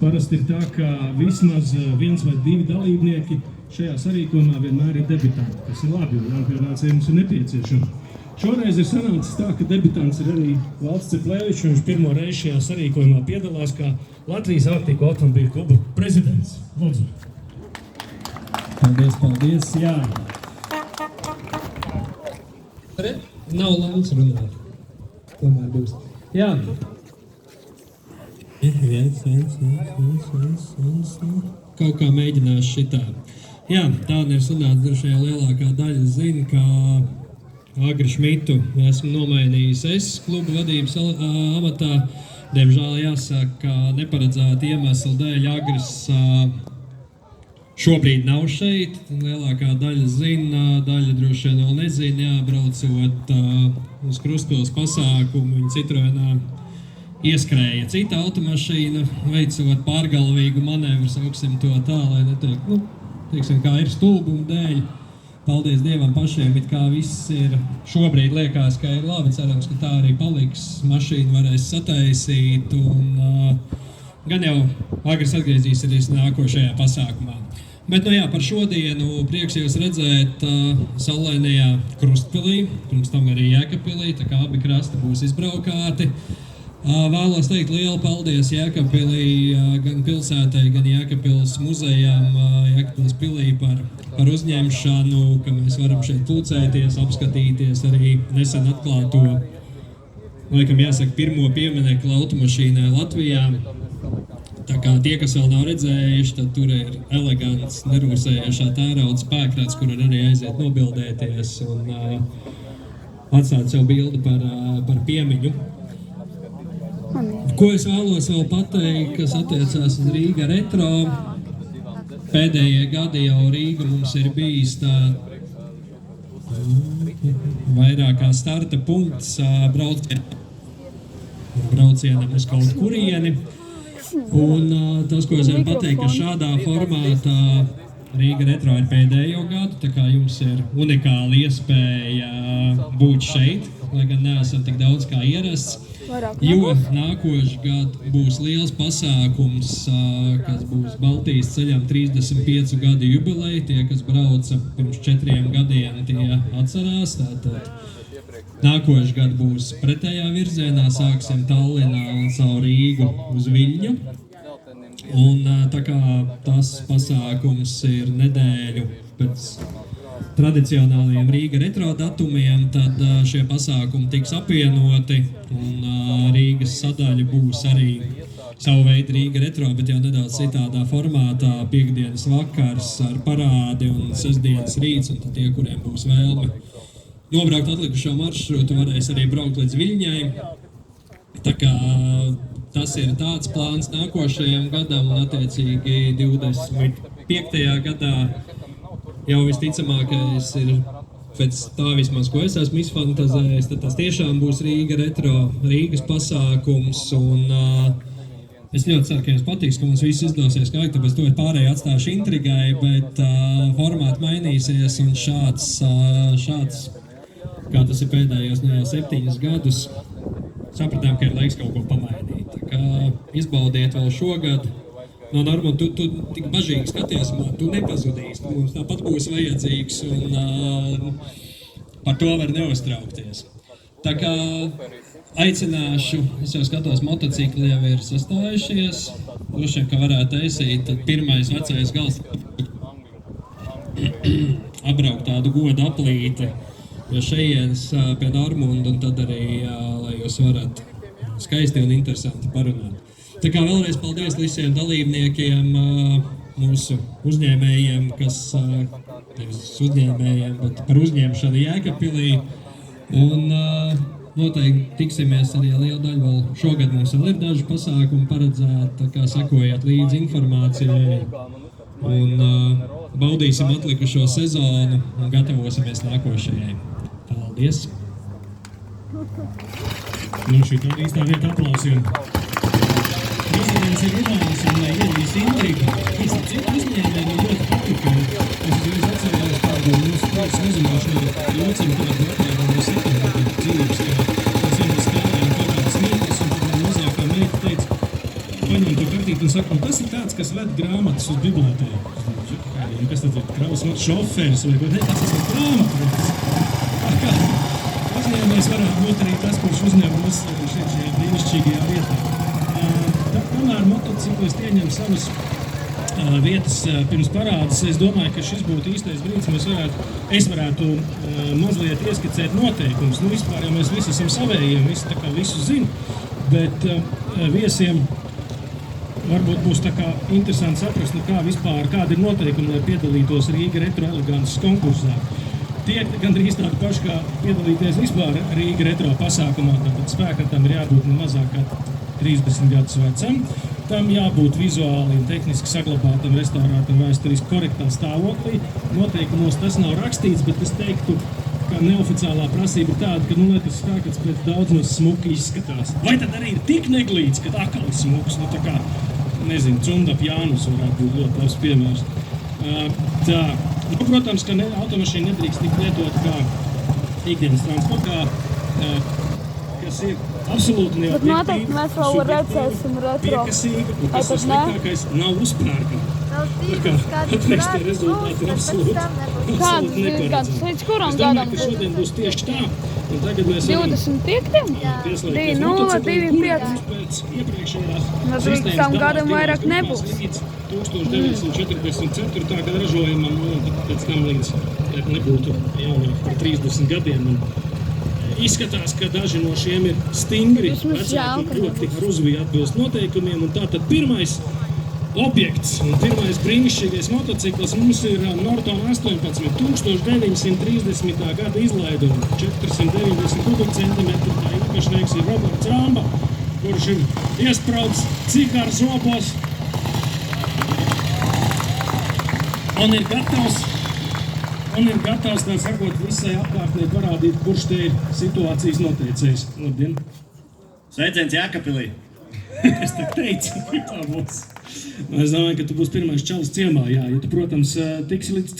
Parasti ir tā, ka vismaz viens vai divi dalībnieki šajā sarīkojumā vienmēr ir debitanti, kas ir labi, jo jaunpienācēji mums ir nepieciešami. Šoreiz ir sanācis tā, ka debitants ir arī Valds Ceplēvičs, un viņš pirmo reizi šajā sarīkojumā piedalās kā Latvijas Ārtīgo automobīļu kluba prezidents. Lūdzu. Paldies, jā. Nav lēmts runāt. Tomēr būs. Jā. Viens. Kaut kā mēģināšu šitā. Jā, tāda ir sanāca, droši vien lielākā daļa zina, ka Agri Šmitu esmu nomainījis es klubu vadības amatā. Diemžēl jāsaka, ka neparedzēta iemesla dēļ Agris šobrīd nav šeit. Lielākā daļa zina, daļa droši vien vēl nezina, braucot uz Krustpils pasākumu, viņa Citroenā ieskrēja cita automašīna, veicot pārgalvīgu manevru, sauksim to tā, lai neteikt, teiksim, kā ir stulbuma dēļ. Paldies Dievam pašiem, it kā viss ir šobrīd liekas, ka ir labi, cerams, ka tā arī paliks, mašīnu varēs sataisīt un gan jau Agris atgriezīsies nākošajā pasākumā. Bet, par šodienu prieks jūs redzēt saulainajā Krustpilī, pirms tam arī Jēkabpilī, tā kā abi krasti būs izbraukāti. Vēlos teikt lielu paldies Jēkabpilī, gan pilsētai, gan Jēkabpils muzejām, Jēkabpils pilī par uzņemšanu, ka mēs varam šeit pulcēties, apskatīties arī nesen atklāto, laikam jāsaka, pirmo pieminekli automašīnai Latvijā. Tā kā tie, kas vēl nav redzējuši, tad tur ir elegants, nerūsējošā tērauda spēkrats, kur arī aiziet nobildēties un atstāt sev bildi par piemiņu. Ko es vēlos vēl pateikt, kas attiecās uz Rīga retro. Pēdējie gadi jau Rīga mums ir bijis tā vairāk kā starta punkts braucienam uz kaut kurieni. Un tas, ko es varu pateikt, ka šādā formātā Rīga retro ir pēdējo gadu, tā kā jums ir unikāla iespēja būt šeit, lai gan neesam tik daudz kā ierasts. Jo nākošais gads būs liels pasākums, kas būs Baltijas ceļam 35 gadu jubileja. Tie, kas brauca pirms 4 gadiem, tie atcerās. Tātad nākošais gads būs pretējā virzienā, sāksim Tallinā un caur Rīgu uz Viļņu. Un tā kā tas pasākums ir nedēļu pēc tradicionālajiem Rīga retro datumiem, tad šie pasākumi tiks apvienoti un Rīgas sadaļa būs arī savu veidu Rīga retro, bet jau nedaudz citādā formātā, piekdienas vakars ar parādi un sestdienas rīts, un tad tie, kuriem būs vēlme nobraukt atlikušo maršrutu, varēs arī braukt līdz Viļņai. Tā kā tas ir tāds plāns nākošajam gadam, un attiecīgi 25. gadā jau visticamākais ir pēc tā vismaz, ko es esmu izfantazējis, tad tas tiešām būs Rīga retro, Rīgas pasākums, un es ļoti ceru, ka jums patiks, ka mums viss izdosies kā, tāpēc to pārējo atstāšu intrigai, bet formāti mainīsies, un šāds, kā tas ir pēdējos jau 7 gadus, sapratām, ka ir laiks kaut ko pamainīt. Tā kā izbaudiet vēl šogad. No Normand, tu tik bažīgi skaties, tu nepazudīsi, tu mums tāpat būs vajadzīgs un par to var neuztraukties. Tā kā aicināšu, es jau skatos, motocikli jau ir sastājušies, droši vien, ka varētu taisīt, tad pirmais vecais gals apbraukt tādu godu aplīti pie šejienes, pie Normand, un tad arī, lai jūs varat skaisti un interesanti parunāt. Tā kā vēlreiz paldies visiem dalībniekiem, mūsu uzņēmējiem, kas, nevis uzņēmējiem, bet par uzņemšanu Jēkabpilī. Un noteikti tiksimies arī liela daļa vēl. Šogad mums vēl ir daži pasākumi paredzēti, tā kā sekojiet līdzi informācijai. Un baudīsim atlikušo sezonu un gatavosimies nākošajai. Paldies! Šī tā īstā vieta aplausiem. Prezidents ir runājis, un lai iedīs intrigu, īsti citu uzņēmēju ļoti patika. Es uzreiz atcerējos tādu mūsu prāts nezināšanu jocam tādu apmēram no 7 gadu dzīves, ka mēs vienā spēlējām kaut kādas mītnes, un tad man mazākā meita teica, paņem to kartīti un saka, un tas ir tāds, kas ved grāmatas uz bibliotēku. Kas tad ir kravas šoferis vai ko? Ne, tas ir grāmatvedis. Tā kā uzņēmējs varētu būt arī tas, kurš uzņem mūs šeit šajā brīnišķīgajā vietā. Kamēr motociklisti ieņem savas vietas pirms parādas, es domāju, ka šis būtu īstais brīdis, es varētu mazliet ieskicēt noteikumus. Nu, vispār jau mēs visi esam savējiem, visi tā kā visu zina, bet viesiem varbūt būs tā kā interesanti saprast, nu kā vispār, kādi ir noteikumi, lai piedalītos Rīga Retro Elegances konkursā. Tie gandrīz tādi paši, kā piedalīties vispār Rīga Retro pasākumā, tāpēc spēkatam ir jābūt ne mazāk kā 30 gadus vecam. Tam jābūt vizuāli un tehniski saglabātam, restaurētam, vēsturiski korektā stāvoklī. Noteikumos tas nav rakstīts, bet es teiktu, ka neoficiālā prasība ir tāda, ka, lai tas spēkats pēc daudz maz smuki izskatās. Vai tad arī ir tik neglīts, ka atkal ir smuks? Nu, tā kā, nezinu, Cundap Jānus varētu būt ļoti labs piemērs. Tā, nu, protams, ka automašīna nedrīkst tik lietot kā ikdienas transportā, kas ir absolūti neobjektīvi, subjektīvi, piekasīga, un kas ir sliktākais, nav uzpērkama. Patreiz tie rezultāti ir absolūti neparedzami. Līdz kuram Es domāju, ka šodien būs tieši tā, un tagad mēs varam 25. pieslēgties 2-0, motocikliem, 2-5. pēc iepriekšējās No sistēmas tam gadam dalās vairāk divās nebūs. grupās līdz 1944. Gada ražojumam, un pēc tam līdz nebūtu jaunāk par 30 gadiem. Un izskatās, ka daži no šiem ir stingri, vecāki ļoti ar uzviju atbilst noteikumiem, un tātad pirmais objekts un pirmais brīnišķīgais motocikls mums ir Norton 18 1930. Gada izlaiduma, 490 kubikcentimetru, tā īpašnieks ir Roberts Ramba, kurš ir iesprauds cigaru zobos un ir gatavs, tā sakot, visai apkārtnē parādīt, kurš te ir situācijas noteicējs. Labdien! Sveiciens Jēkabpilī! Es tā teicu, ka tā būs. Es domāju, ka tu būsi pirmais čalis ciemā, jā, ja tu, protams, tiksi līdz